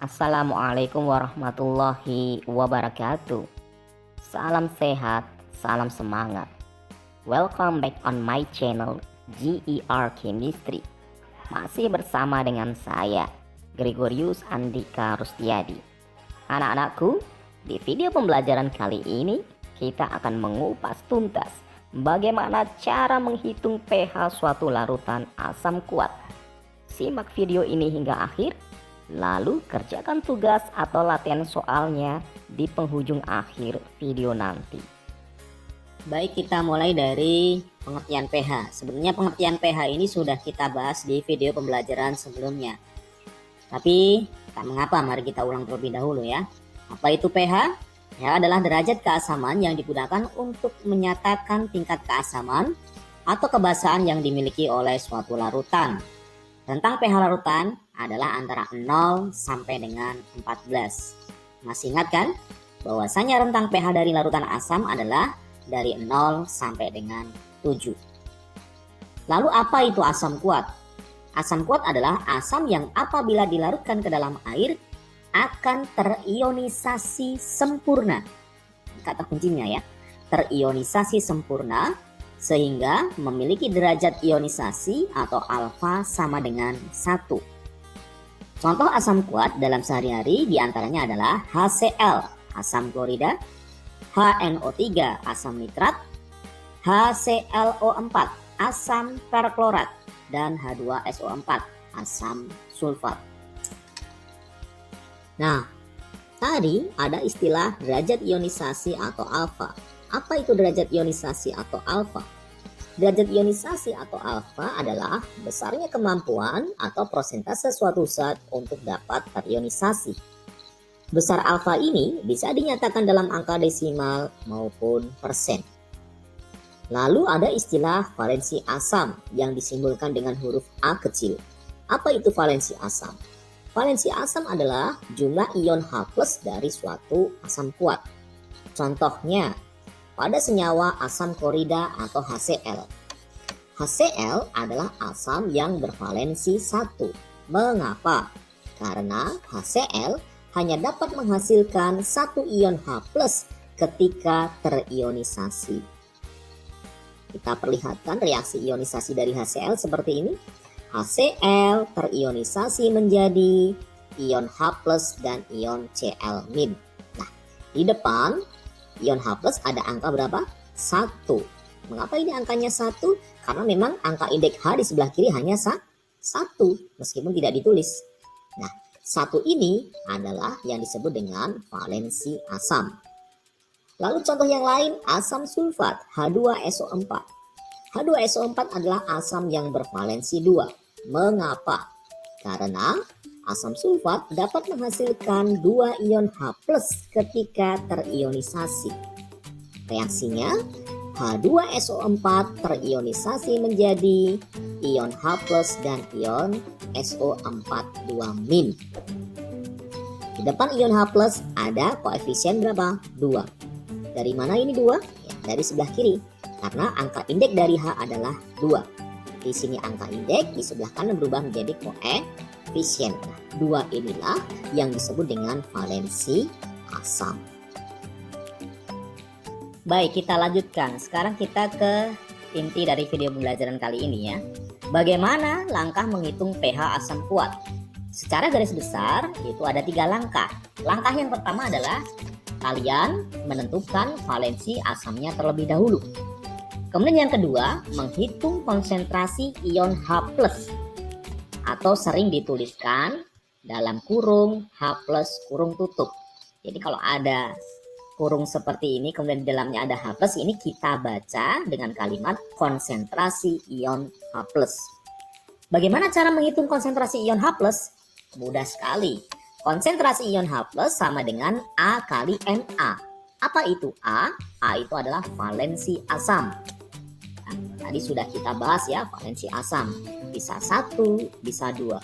Assalamualaikum warahmatullahi wabarakatuh. Salam sehat, salam semangat. Welcome back on my channel GER Chemistry. Masih bersama dengan saya, Gregorius Andika Rustiadi. Anak-anakku, di video pembelajaran kali ini kita akan mengupas tuntas bagaimana cara menghitung pH suatu larutan asam kuat. Simak video ini hingga akhir, lalu kerjakan tugas atau latihan soalnya di penghujung akhir video nanti. Baik, kita mulai dari pengertian pH. Sebenarnya pengertian pH ini sudah kita bahas di video pembelajaran sebelumnya. Tapi tak mengapa, mari kita ulang terlebih dahulu ya. Apa itu pH? pH adalah derajat keasaman yang digunakan untuk menyatakan tingkat keasaman atau kebasaan yang dimiliki oleh suatu larutan. Rentang pH larutan adalah antara 0 sampai dengan 14. Masih ingat kan? Bahwasanya rentang pH dari larutan asam adalah dari 0 sampai dengan 7. Lalu apa itu asam kuat? Asam kuat adalah asam yang apabila dilarutkan ke dalam air akan terionisasi sempurna. Kata kuncinya ya, terionisasi sempurna, sehingga memiliki derajat ionisasi atau alfa sama dengan 1. Contoh asam kuat dalam sehari-hari diantaranya adalah HCl, asam klorida, HNO3, asam nitrat, HClO4, asam perklorat, dan H2SO4, asam sulfat. Nah, tadi ada istilah derajat ionisasi atau alfa. Apa itu derajat ionisasi atau alfa? Derajat ionisasi atau alfa adalah besarnya kemampuan atau persentase suatu zat untuk dapat terionisasi. Besar alfa ini bisa dinyatakan dalam angka desimal maupun persen. Lalu ada istilah valensi asam yang disimbolkan dengan huruf A kecil. Apa itu valensi asam? Valensi asam adalah jumlah ion H+ dari suatu asam kuat. Contohnya, pada senyawa asam klorida atau HCl. HCl adalah asam yang bervalensi 1. Mengapa? Karena HCl hanya dapat menghasilkan 1 ion H+ ketika terionisasi. Kita perlihatkan reaksi ionisasi dari HCl seperti ini. HCl terionisasi menjadi ion H+ dan ion Cl-. Nah, di depan ion H+ ada angka berapa? 1. Mengapa ini angkanya 1? Karena memang angka indeks H di sebelah kiri hanya 1, meskipun tidak ditulis. Nah, 1 ini adalah yang disebut dengan valensi asam. Lalu contoh yang lain, asam sulfat, H2SO4. H2SO4 adalah asam yang bervalensi 2. Mengapa? Karena asam sulfat dapat menghasilkan 2 ion H+ ketika terionisasi. Reaksinya, H2SO4 terionisasi menjadi ion H+ dan ion SO4 2-. Di depan ion H+ ada koefisien berapa? 2. Dari mana ini 2? Ya, dari sebelah kiri. Karena angka indeks dari H adalah 2. Di sini angka indeks, di sebelah kanan berubah menjadi koefisien. Nah, 2 inilah yang disebut dengan valensi asam. Baik, kita lanjutkan. Sekarang kita ke inti dari video pembelajaran kali ini ya. Bagaimana langkah menghitung pH asam kuat? Secara garis besar itu ada 3 langkah. Langkah yang pertama adalah kalian menentukan valensi asamnya terlebih dahulu. Kemudian yang kedua, menghitung konsentrasi ion H+ atau sering dituliskan dalam kurung H+ kurung tutup. Jadi kalau ada kurung seperti ini, kemudian di dalamnya ada H+, ini kita baca dengan kalimat konsentrasi ion H+. Bagaimana cara menghitung konsentrasi ion H+? Mudah sekali. Konsentrasi ion H+ sama dengan A kali Na. Apa itu A? A itu adalah valensi asam. Nah, tadi sudah kita bahas ya, valensi asam. Bisa 1, bisa 2.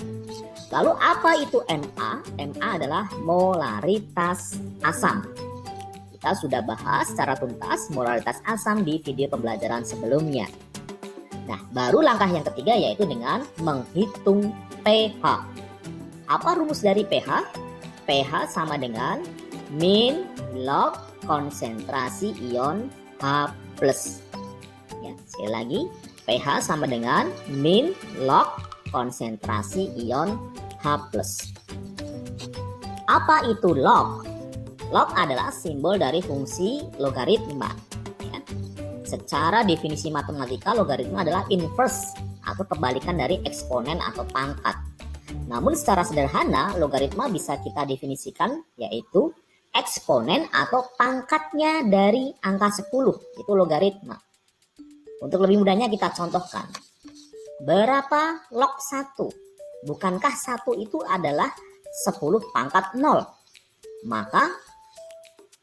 Lalu apa itu Ma? Ma adalah molaritas asam. Kita sudah bahas secara tuntas molaritas asam di video pembelajaran sebelumnya. Nah, baru langkah yang ketiga yaitu dengan menghitung pH. Apa rumus dari pH? pH sama dengan min log konsentrasi ion H+. Ya, sekali lagi, pH sama dengan min log konsentrasi ion H+. Apa itu log? Log adalah simbol dari fungsi logaritma. Ya. Secara definisi matematika, logaritma adalah inverse atau kebalikan dari eksponen atau pangkat. Namun secara sederhana, logaritma bisa kita definisikan yaitu eksponen atau pangkatnya dari angka 10, itu logaritma. Untuk lebih mudahnya kita contohkan. Berapa log 1? Bukankah 1 itu adalah 10 pangkat 0? Maka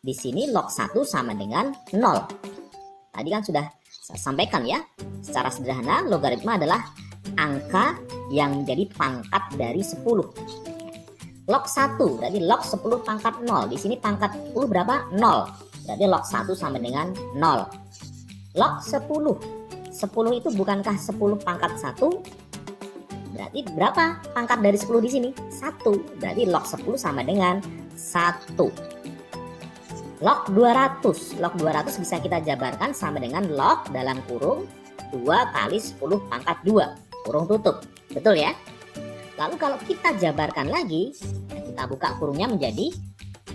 di sini log 1 sama dengan 0. Tadi kan sudah saya sampaikan ya. Secara sederhana, logaritma adalah angka yang menjadi pangkat dari 10. Log 1 berarti log 10 pangkat 0. Di sini pangkat 10 berapa? 0. Berarti log 1 sama dengan 0. Log 10. 10 itu bukankah 10 pangkat 1? Berarti berapa pangkat dari 10 di sini? 1. Berarti log 10 sama dengan 1. Log 200. Log 200 bisa kita jabarkan sama dengan log dalam kurung 2 kali 10 pangkat 2. Kurung tutup. Betul ya? Lalu kalau kita jabarkan lagi, kita buka kurungnya menjadi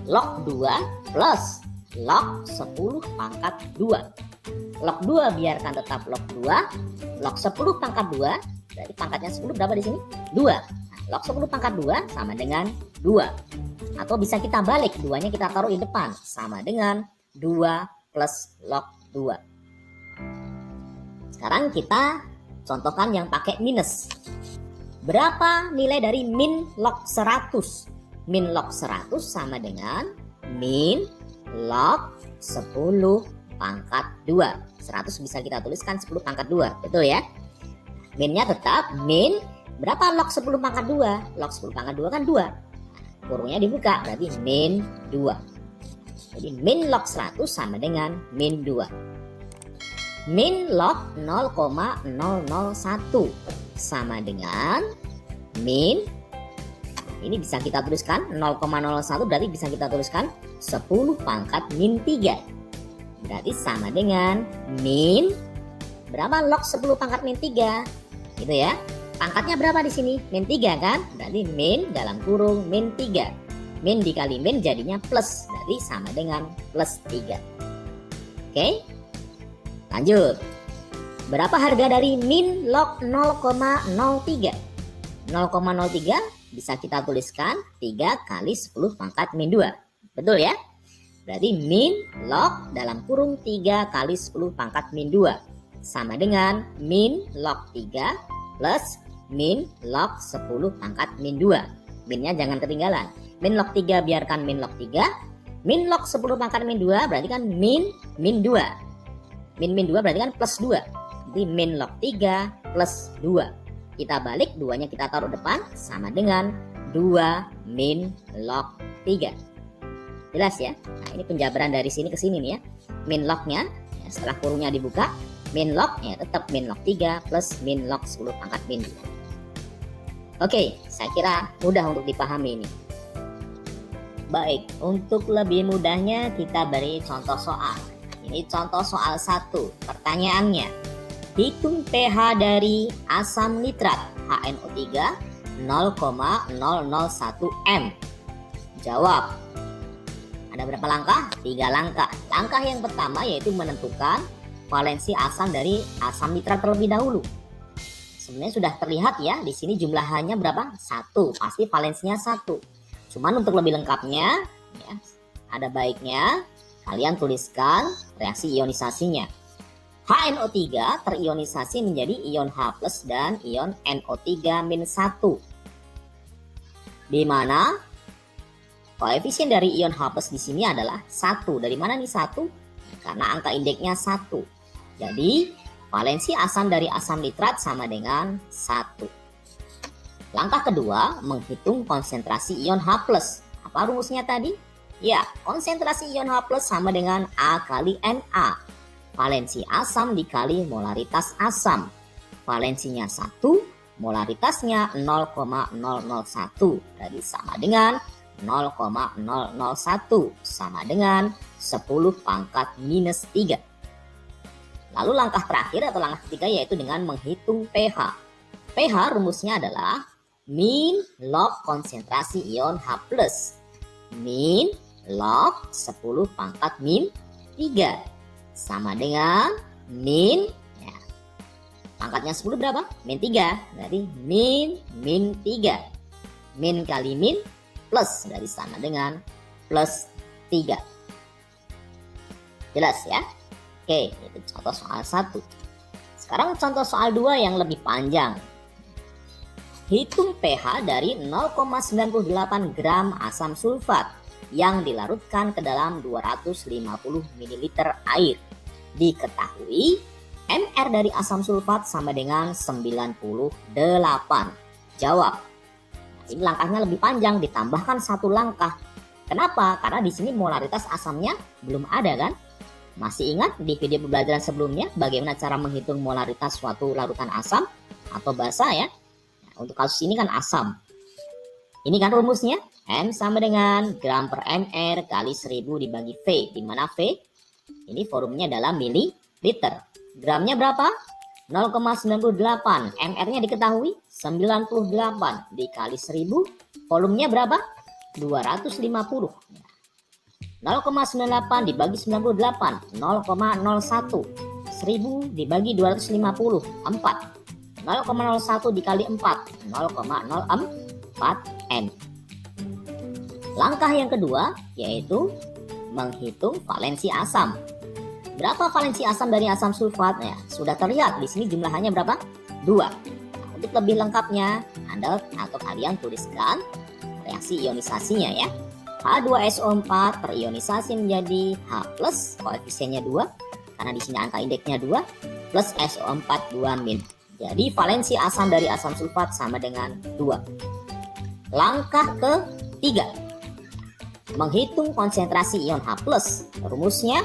log 2 plus log 10 pangkat 2. Log 2 biarkan tetap log 2. Log 10 pangkat 2, berarti pangkatnya 10 berapa di sini? 2. Nah, log 10 pangkat 2 sama dengan 2. Atau bisa kita balik, 2-nya kita taruh di depan. Sama dengan 2 plus log 2. Sekarang kita contohkan yang pakai minus. Berapa nilai dari min log 100? Min log 100 sama dengan min log 10 pangkat 2. 100 bisa kita tuliskan 10 pangkat 2. Betul ya? Minnya tetap min. Berapa log 10 pangkat 2? Log 10 pangkat 2 kan 2. Kurungnya dibuka, berarti min 2. Jadi min log 100 sama dengan min 2. Min log 0,001 sama dengan min, ini bisa kita tuliskan 0,01 berarti bisa kita tuliskan 10 pangkat min 3. Berarti sama dengan min, berapa log 10 pangkat min 3? Gitu ya. Pangkatnya berapa di sini? Min 3 kan? Berarti min dalam kurung min 3. Min dikali min jadinya plus. Berarti sama dengan plus 3. Oke? Lanjut. Berapa harga dari min log 0,03? 0,03 bisa kita tuliskan 3 kali 10 pangkat min 2. Betul ya? Berarti min log dalam kurung 3 kali 10 pangkat min 2. Sama dengan min log 3 plus min log 10 pangkat min 2. Minnya jangan ketinggalan. Min log 3 biarkan min log 3. Min log 10 pangkat min 2 berarti kan min 2. Min 2 berarti kan plus 2. Jadi min log 3 plus 2. Kita balik, 2-nya kita taruh depan sama dengan 2 min log 3. Jelas ya? Nah, ini penjabaran dari sini ke sini nih ya. Min lognya ya, setelah kurungnya dibuka, min log ya tetap min log 3 plus min log 10 pangkat min 2. Oke, saya kira mudah untuk dipahami ini. Baik, untuk lebih mudahnya kita beri contoh soal. Ini contoh soal 1. Pertanyaannya, hitung pH dari asam nitrat HNO3 0,001 M. Jawab. Ada berapa langkah? 3 langkah. Langkah yang pertama yaitu menentukan valensi asam dari asam nitrat terlebih dahulu. Sebenarnya sudah terlihat ya, di sini jumlahnya berapa? 1. Pasti valensinya 1. Cuman untuk lebih lengkapnya, ya, ada baiknya kalian tuliskan reaksi ionisasinya. HNO3 terionisasi menjadi ion H+ dan ion NO3-1. Di mana koefisien dari ion H+ di sini adalah 1. Dari mana nih 1? Karena angka indeksnya 1. Jadi valensi asam dari asam nitrat sama dengan 1. Langkah kedua, menghitung konsentrasi ion H+. Apa rumusnya tadi? Ya, konsentrasi ion H+ sama dengan A kali Na. Valensi asam dikali molaritas asam. Valensinya 1, molaritasnya 0,001. Jadi sama dengan 0,001 sama dengan 10 pangkat minus 3. Lalu langkah terakhir atau langkah ketiga yaitu dengan menghitung pH. pH rumusnya adalah min log konsentrasi ion H+. Min log 10 pangkat min 3 sama dengan min, ya, pangkatnya 10 berapa? Min 3. Berarti min 3. Min kali min plus, dari sama dengan plus 3. Jelas ya? Oke, itu contoh soal 1. Sekarang contoh soal 2 yang lebih panjang. Hitung pH dari 0,98 gram asam sulfat yang dilarutkan ke dalam 250 ml air. Diketahui MR dari asam sulfat sama dengan 98. Jawab. Ini langkahnya lebih panjang, ditambahkan satu langkah. Kenapa? Karena di sini molaritas asamnya belum ada kan? Masih ingat di video pembelajaran sebelumnya bagaimana cara menghitung molaritas suatu larutan asam atau basa ya? Nah, untuk kasus ini kan asam. Ini kan rumusnya M sama dengan gram per mr kali 1000 dibagi V. Di mana V? Ini volumenya dalam mililiter. Gramnya berapa? 0,98. MR-nya diketahui 98 dikali 1000. Volumenya berapa? 250. 0,98 dibagi 98, 0,01. 1000 dibagi 250, 4. 0,01 dikali 4, 0,04 M. Langkah yang kedua yaitu menghitung valensi asam. Berapa valensi asam dari asam sulfat? Ya, sudah terlihat di sini jumlahnya berapa? 2. Nah, untuk lebih lengkapnya, Anda atau kalian tuliskan reaksi ionisasinya ya. H2SO4 terionisasi menjadi H+, koefisiennya 2, karena di sini angka indeksnya 2, plus SO4 2-. Jadi valensi asam dari asam sulfat sama dengan 2. Langkah ketiga, menghitung konsentrasi ion H+. Rumusnya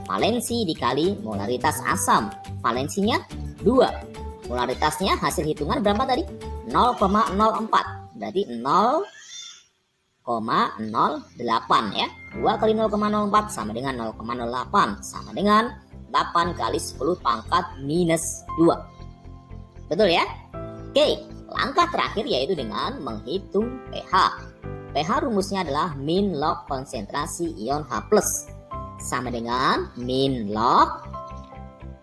valensi dikali molaritas asam. Valensinya 2. Molaritasnya hasil hitungan berapa tadi? 0,04. Berarti 0,08 ya. 2 kali 0,04 sama dengan 0,08 sama dengan 8 kali 10 pangkat minus 2. Betul ya? Oke, langkah terakhir yaitu dengan menghitung pH. pH rumusnya adalah min log konsentrasi ion H+, sama dengan min log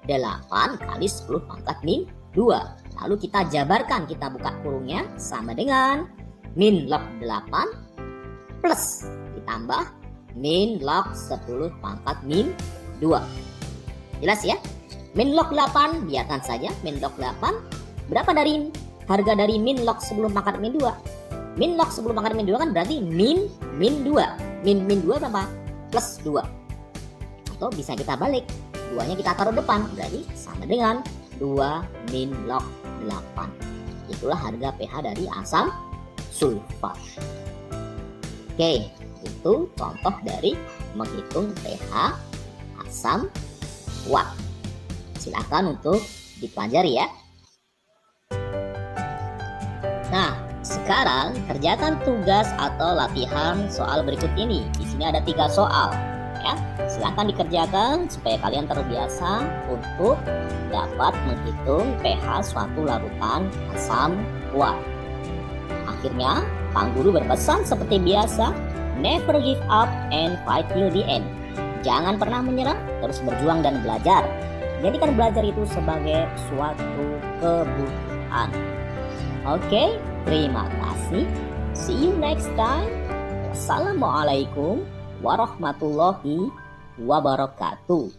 8 kali 10 pangkat min 2. Lalu kita jabarkan, kita buka kurungnya, sama dengan min log 8 plus ditambah min log 10 pangkat min 2. Jelas ya? Min log 8 biarkan saja, min log 8. Berapa dari harga dari min log 10 pangkat min 2? Min log 10 pangkat min 2 kan berarti min 2. Min 2 berapa? Plus 2. Atau bisa kita balik, 2-nya kita taruh depan, berarti sama dengan 2 min log 8. Itulah harga pH dari asam sulfat. Oke, itu contoh dari menghitung pH asam kuat. Silakan untuk dipelajari ya. Nah, sekarang kerjakan tugas atau latihan soal berikut ini. Di sini ada 3 soal. Ya, silakan dikerjakan supaya kalian terbiasa untuk dapat menghitung pH suatu larutan asam kuat. Akhirnya, Pak Guru berpesan seperti biasa, never give up and fight till the end. Jangan pernah menyerah, terus berjuang dan belajar. Jadikan belajar itu sebagai suatu kebutuhan. Oke, terima kasih. See you next time. Wassalamualaikum warahmatullahi wabarakatuh.